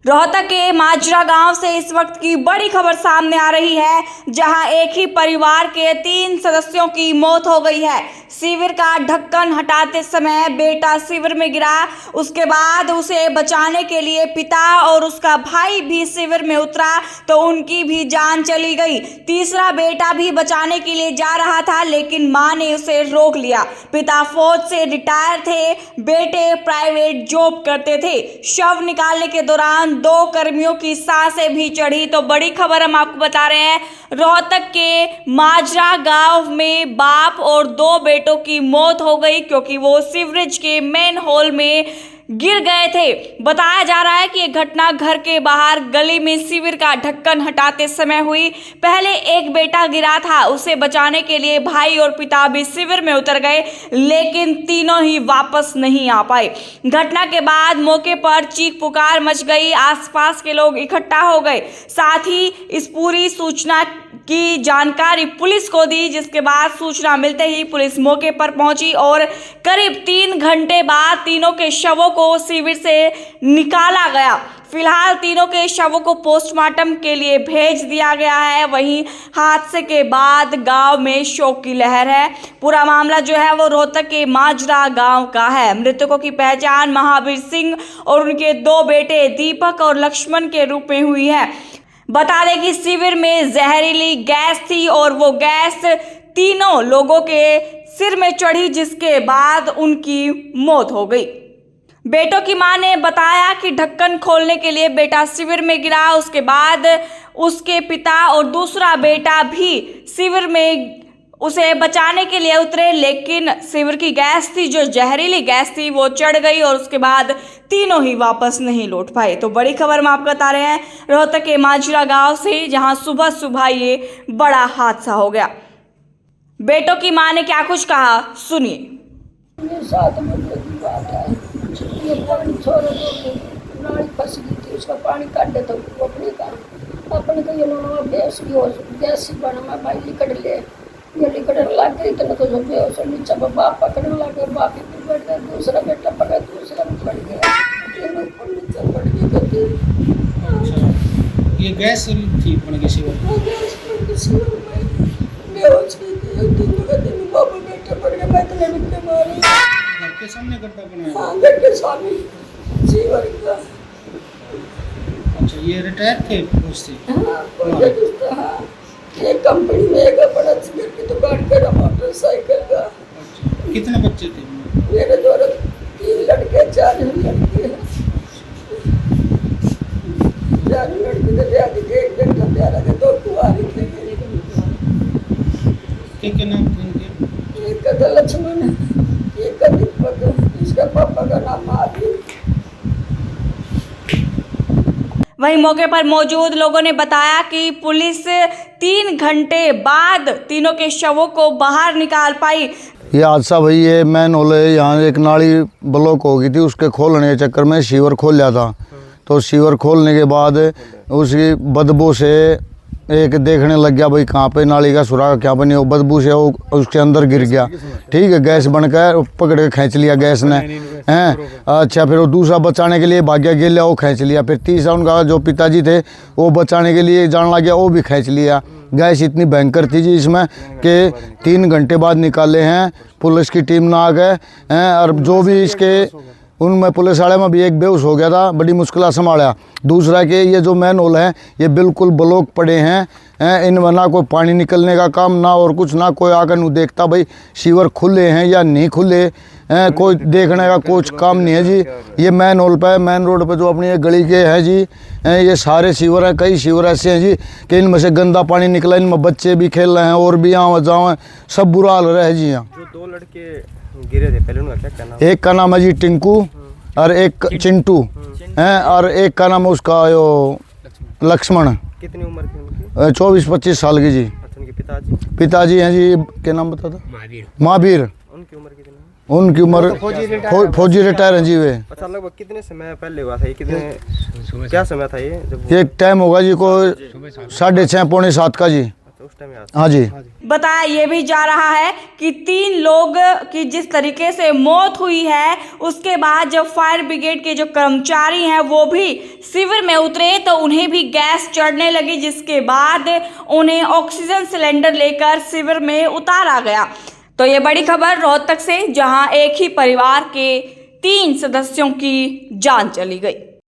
रोहतक के माजरा गांव से इस वक्त की बड़ी खबर सामने आ रही है, जहां एक ही परिवार के 3 सदस्यों की मौत हो गई है। शिविर का ढक्कन हटाते समय बेटा शिविर में गिरा, उसके बाद उसे बचाने के लिए पिता और उसका भाई भी शिविर में उतरा तो उनकी भी जान चली गई। तीसरा बेटा भी बचाने के लिए जा रहा था, लेकिन मां ने उसे रोक लिया। पिता फौज से रिटायर थे, बेटे प्राइवेट जॉब करते थे। शव निकालने के दौरान 2 कर्मियों की सांसें भी चढ़ी। तो बड़ी खबर हम आपको बता रहे हैं, रोहतक के माजरा गांव में बाप और 2 बेटों की मौत हो गई, क्योंकि वो सीवरेज के मेन होल में गिर गए थे। बताया जा रहा है कि यह घटना घर के बाहर गली में शिविर का ढक्कन हटाते समय हुई। पहले एक बेटा गिरा था, उसे बचाने के लिए भाई और पिता भी शिविर में उतर गए, लेकिन तीनों ही वापस नहीं आ पाए। घटना के बाद मौके पर चीख पुकार मच गई, आसपास के लोग इकट्ठा हो गए। साथ ही इस पूरी सूचना की जानकारी पुलिस को दी, जिसके बाद सूचना मिलते ही पुलिस मौके पर पहुंची और करीब 3 घंटे बाद तीनों के शवों को शिविर से निकाला गया। फिलहाल तीनों के शवों को पोस्टमार्टम के लिए भेज दिया गया है। वहीं हादसे के बाद गांव में शोक की लहर है। पूरा मामला जो है वो रोहतक के माजरा गांव का है। मृतकों की पहचान महावीर सिंह और उनके 2 बेटे दीपक और लक्ष्मण के रूप में हुई है। बता दें कि शिविर में जहरीली गैस थी और वो गैस तीनों लोगों के सिर में चढ़ी, जिसके बाद उनकी मौत हो गई। बेटों की मां ने बताया कि ढक्कन खोलने के लिए बेटा शिविर में गिरा, उसके बाद उसके पिता और दूसरा बेटा भी शिविर में उसे बचाने के लिए उतरे, लेकिन शिविर की गैस थी, जो जहरीली गैस थी, वो चढ़ गई और उसके बाद तीनों ही वापस नहीं लौट पाए। तो बड़ी खबर हम आपको बता रहे हैं रोहतक के माजरा गांव से, जहां सुबह सुबह ये बड़ा हादसा हो गया। बेटों की मां ने क्या कुछ कहा, सुनिए। ये पानी छोड़ो तो नाली फंस गई थी, उसका पानी काट देता हूँ अपने को ये लोग बेस भी हो गैस ही बना। मैं भाई लिकट ले ये लिकट लग गई तो जो बेस नीचे बाप पकड़ने लगे, बाप भी बढ़ गया, दूसरा बेटा पकड़ा, दूसरा भी बढ़ गया, तीनों ऊपर नीचे बढ़ गई। ये गैस थी बन गई शिविर बेहोश की थी, तीनों बाप बेटा पड़ गया। मैं इतने बिकते मारे के सामने गड्ढा बनाया। हाँ, घर के सामने शिविर का। अच्छा, ये रिटायर थे उससे? हाँ, एक कंपनी में एक बड़ा शिविर की दुकान का मोटरसाइकिल का। अच्छा, कितने बच्चे थे? मेरे 3 लड़के 4 लड़की है। 4 लड़की थे, ब्याह के एक बेटा प्यारा के 2 कुंवारी थे। क्या नाम थे उनके? एक का लक्ष्मण है, एक का दीपक, इसका पापा का नाम महावीर। वहीं मौके पर मौजूद लोगों ने बताया कि पुलिस 3 घंटे बाद तीनों के शवों को बाहर निकाल पाई। ये हादसा भाई ये मैन होल है, यहाँ एक नाली ब्लॉक हो गई थी, उसके खोलने के चक्कर में शिविर खोल लिया था। तो शिविर खोलने के बाद उसकी बदबू से एक देखने लग गया भाई कहाँ पे नाली का सुराख क्या बनी, वो बदबू से वो उसके अंदर गिर गया। ठीक है, गैस बनकर पकड़ के खींच लिया गैस ने, हैं। अच्छा, फिर वो दूसरा बचाने के लिए भाग्य गिर वो खींच लिया। फिर तीसरा उनका जो पिताजी थे वो बचाने के लिए जान लग गया, वो भी खींच लिया। गैस इतनी भयंकर थी जी इसमें कि 3 घंटे बाद निकाले हैं, पुलिस की टीम ना आ गए हैं। और जो भी इसके उनमें पुलिस वाले में भी एक बेहोश हो गया था, बड़ी मुश्किल संभाला। दूसरा कि ये जो मैन होल है ये बिल्कुल ब्लॉक पड़े हैं, इनमें ना कोई पानी निकलने का काम, ना और कुछ, ना कोई आकर नहीं देखता भाई शिविर खुले हैं या नहीं खुले हैं, कोई देखने का कुछ काम नहीं है जी। ये मैन होल पे, मैन रोड पे जो अपनी ये गली के हैं जी, ये सारे शिविर हैं। कई शिविर ऐसे हैं जी कि इनमें से गंदा पानी निकला, इनमें बच्चे भी खेल रहे हैं और भी यहाँ जाओ सब बुरा हाल रहा है जी। यहाँ जो 2 लड़के गिरे थे पहले, उनका क्या नाम? एक का नाम है जी टिंकू और एक चिंटू हैं, और एक का नाम उसका यो लक्ष्मण। कितनी उम्र की उनकी? 24-25 साल की जी। अच्छा, उनके पिताजी हैं जी, क्या नाम बता था? महावीर। उनकी उम्र कितनी? उनकी उम्र फौजी रिटायर हैं जी वे। अच्छा, लगभग कितने समय पहले हुआ था ये? क्या समय था ये? एक टाइम होगा जी को 6:30 पौने 7 का जी। उस टाइम याद हाँ जी। बताया ये भी जा रहा है कि 3 लोग की जिस तरीके से मौत हुई है, उसके बाद जब फायर ब्रिगेड के जो कर्मचारी हैं वो भी शिविर में उतरे तो उन्हें भी गैस चढ़ने लगी, जिसके बाद उन्हें ऑक्सीजन सिलेंडर लेकर शिविर में उतारा गया। तो ये बड़ी खबर रोहतक से, जहां एक ही परिवार के 3 सदस्यों की जान चली गई।